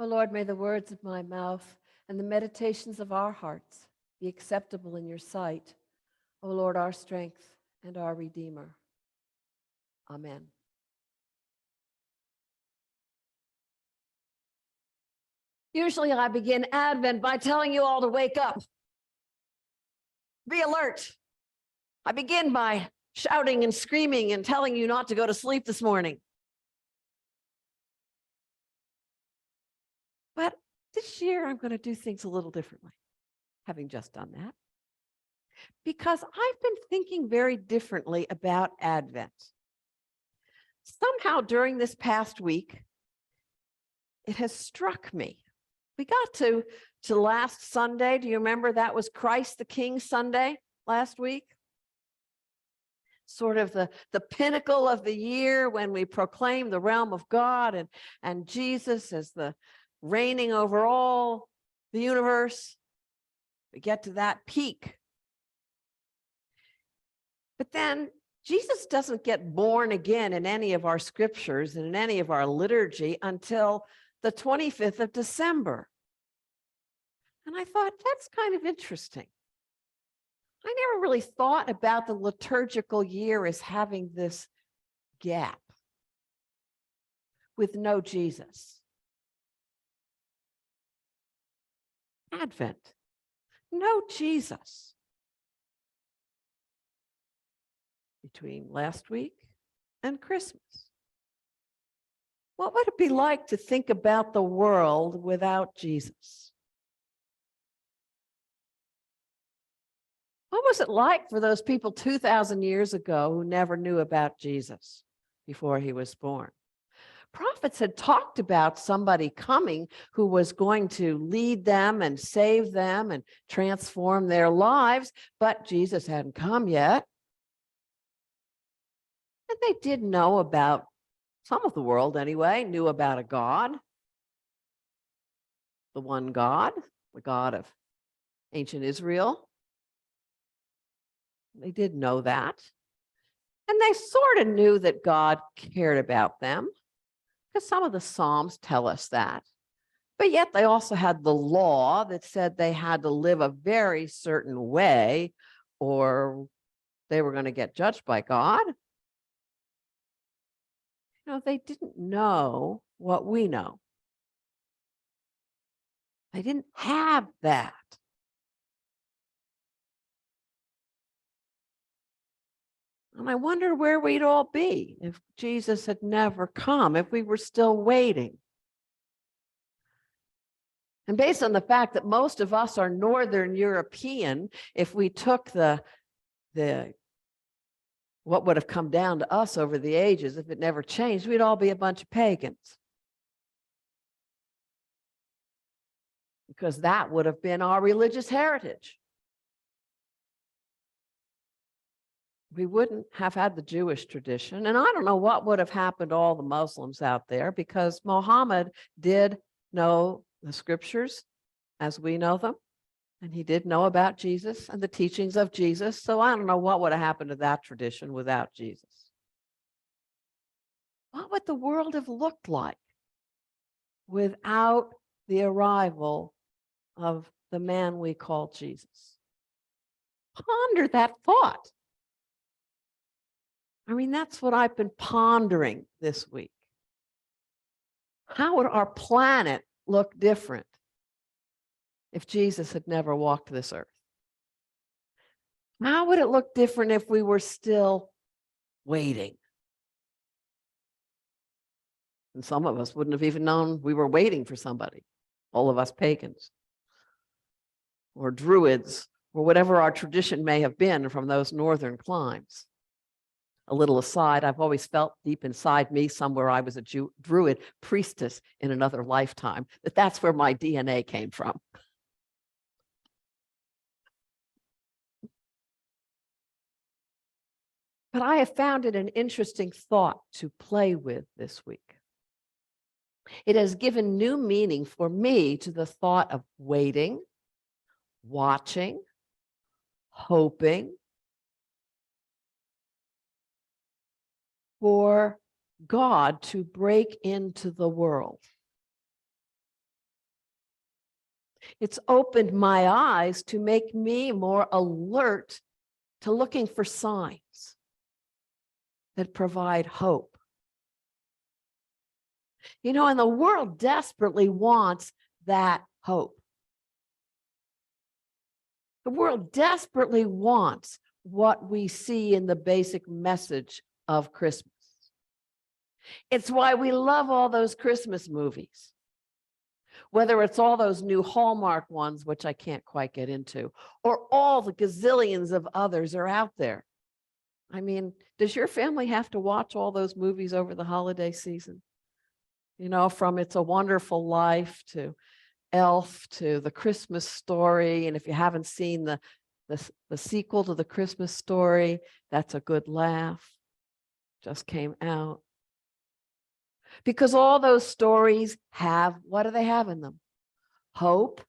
O Lord, may the words of my mouth and the meditations of our hearts be acceptable in your sight, O Lord, our strength and our Redeemer. Amen. Usually I begin Advent by telling you all to wake up. Be alert. I begin by shouting and screaming and telling you not to go to sleep this morning. But this year I'm going to do things a little differently, having just done that. Because I've been thinking very differently about Advent. Somehow during this past week, it has struck me. We got to last Sunday. Do you remember that was Christ the King Sunday last week? Sort of the pinnacle of the year when we proclaim the realm of God and Jesus as the reigning over all the universe. We get to that peak. But then Jesus doesn't get born again in any of our scriptures and in any of our liturgy until the 25th of December. And I thought, that's kind of interesting. I never really thought about the liturgical year as having this gap with no Jesus. Advent, no Jesus. Between last week and Christmas. What would it be like to think about the world without Jesus? What was it like for those people 2,000 years ago who never knew about Jesus before he was born? Prophets had talked about somebody coming who was going to lead them and save them and transform their lives, but Jesus hadn't come yet. And they did know about, some of the world anyway, knew about a God, the one God, the God of ancient Israel. They did know that. And they sort of knew that God cared about them, because some of the Psalms tell us that. But yet they also had the law that said they had to live a very certain way or they were going to get judged by God. They didn't know what we know. They didn't have that. And I wonder where we'd all be if Jesus had never come, if we were still waiting. And based on the fact that most of us are Northern European, if we took what would have come down to us over the ages, if it never changed, we'd all be a bunch of pagans. Because that would have been our religious heritage. We wouldn't have had the Jewish tradition. And I don't know what would have happened to all the Muslims out there, because Muhammad did know the scriptures as we know them. And he did know about Jesus and the teachings of Jesus. So I don't know what would have happened to that tradition without Jesus. What would the world have looked like without the arrival of the man we call Jesus? Ponder that thought. I mean, that's what I've been pondering this week. How would our planet look different if Jesus had never walked this earth? How would it look different if we were still waiting? And some of us wouldn't have even known we were waiting for somebody, all of us pagans or druids or whatever our tradition may have been from those northern climes. A little aside, I've always felt deep inside me, somewhere I was a druid priestess in another lifetime, that's where my DNA came from. But I have found it an interesting thought to play with this week. It has given new meaning for me to the thought of waiting, watching, hoping for God to break into the world. It's opened my eyes to make me more alert to looking for signs that provide hope. You know, and the world desperately wants that hope. The world desperately wants what we see in the basic message of Christmas. It's why we love all those Christmas movies, whether it's all those new Hallmark ones, which I can't quite get into, or all the gazillions of others are out there. I mean, does your family have to watch all those movies over the holiday season? You know, from It's a Wonderful Life to Elf to The Christmas Story. And if you haven't seen the sequel to The Christmas Story, That's a Good Laugh, just came out. Because all those stories have, what do they have in them? Hope.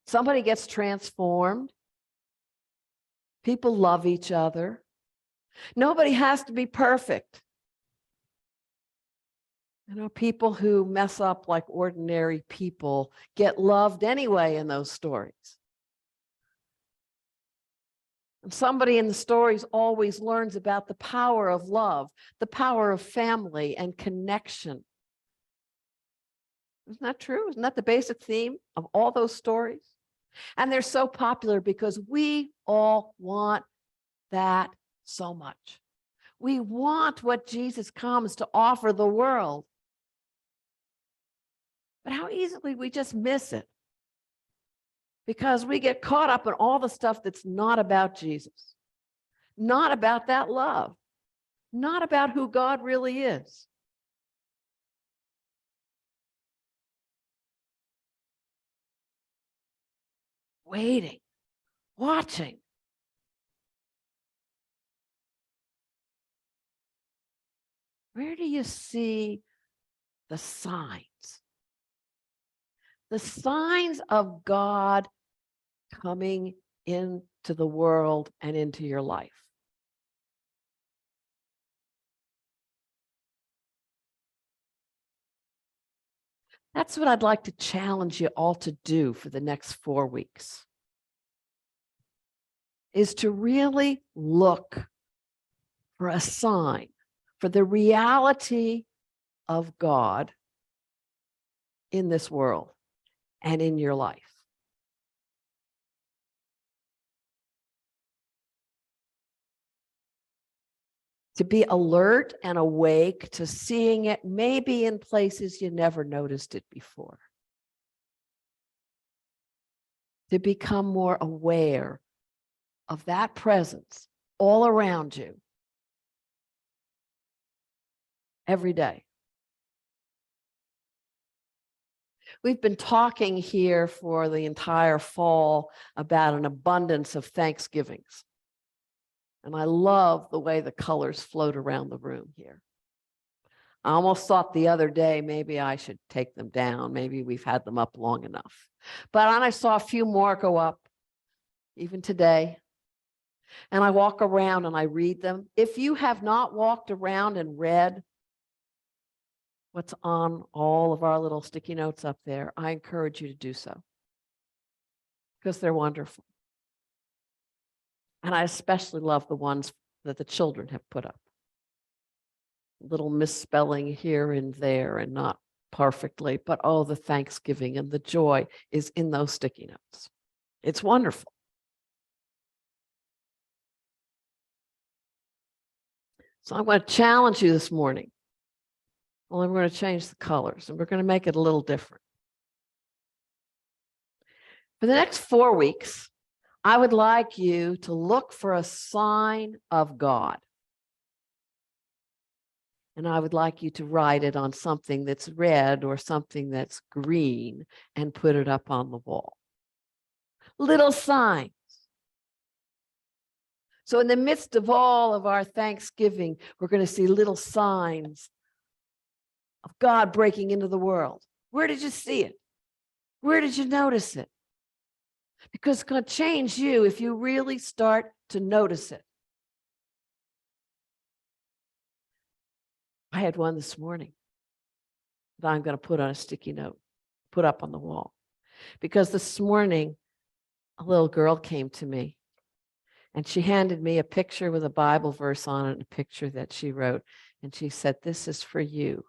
Somebody gets transformed. People love each other. Nobody has to be perfect. You know, people who mess up like ordinary people get loved anyway in those stories. And somebody in the stories always learns about the power of love, the power of family and connection. Isn't that true? Isn't that the basic theme of all those stories? And they're so popular because we all want that so much. We want what Jesus comes to offer the world. But how easily we just miss it because we get caught up in all the stuff that's not about Jesus, not about that love, not about who God really is. Waiting, watching. Where do you see the signs? The signs of God coming into the world and into your life. That's what I'd like to challenge you all to do for the next 4 weeks, is to really look for a sign, for the reality of God in this world and in your life. To be alert and awake to seeing it maybe in places you never noticed it before. To become more aware of that presence all around you every day. We've been talking here for the entire fall about an abundance of Thanksgivings. And I love the way the colors float around the room here. I almost thought the other day, maybe I should take them down. Maybe we've had them up long enough. But I saw a few more go up, even today. And I walk around and I read them. If you have not walked around and read what's on all of our little sticky notes up there, I encourage you to do so because they're wonderful. And I especially love the ones that the children have put up. Little misspelling here and there and not perfectly, but oh, the thanksgiving and the joy is in those sticky notes. It's wonderful. So I'm going to challenge you this morning. Well, we're going to change the colors and we're going to make it a little different. For the next 4 weeks, I would like you to look for a sign of God. And I would like you to write it on something that's red or something that's green and put it up on the wall. Little signs. So in the midst of all of our Thanksgiving, we're going to see little signs of God breaking into the world. Where did you see it? Where did you notice it? Because it's going to change you if you really start to notice it. I had one this morning that I'm going to put on a sticky note. put up on the wall. Because this morning, a little girl came to me and she handed me a picture with a Bible verse on it, a picture that she wrote. And she said, "This is for you.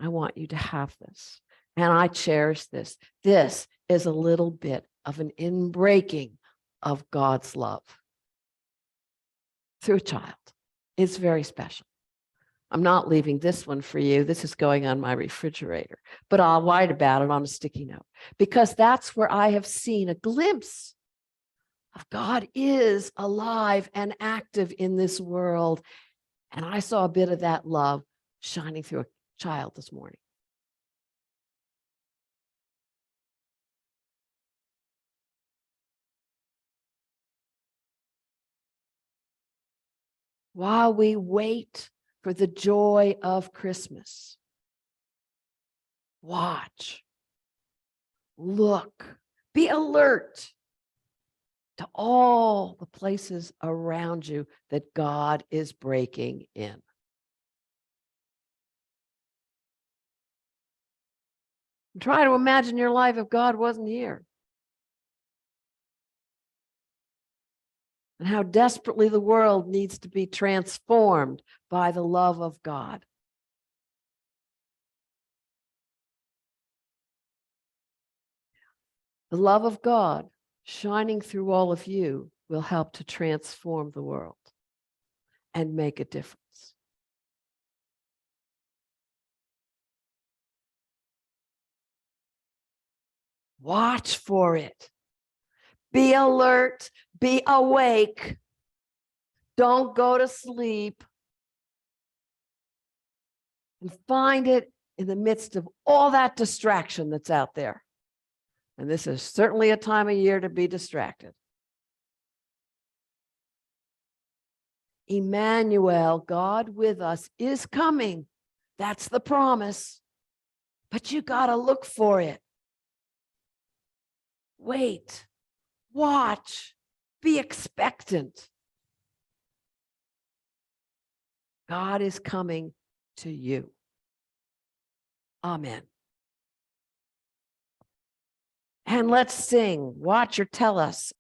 I want you to have this. And I cherish this. This is a little bit of an inbreaking of God's love through a child. It's very special. I'm not leaving this one for you. This is going on my refrigerator, but I'll write about it on a sticky note because that's where I have seen a glimpse of God is alive and active in this world. And I saw a bit of that love shining through a child this morning. While we wait for the joy of Christmas, watch, look, be alert to all the places around you that God is breaking in. Try to imagine your life if God wasn't here. And how desperately the world needs to be transformed by the love of God. The love of God shining through all of you will help to transform the world and make a difference. Watch for it. Be alert. Be awake. Don't go to sleep. And find it in the midst of all that distraction that's out there. And this is certainly a time of year to be distracted. Emmanuel, God with us, is coming. That's the promise. But you got to look for it. Wait, watch, be expectant. God is coming to you. Amen. And let's sing, watch or tell us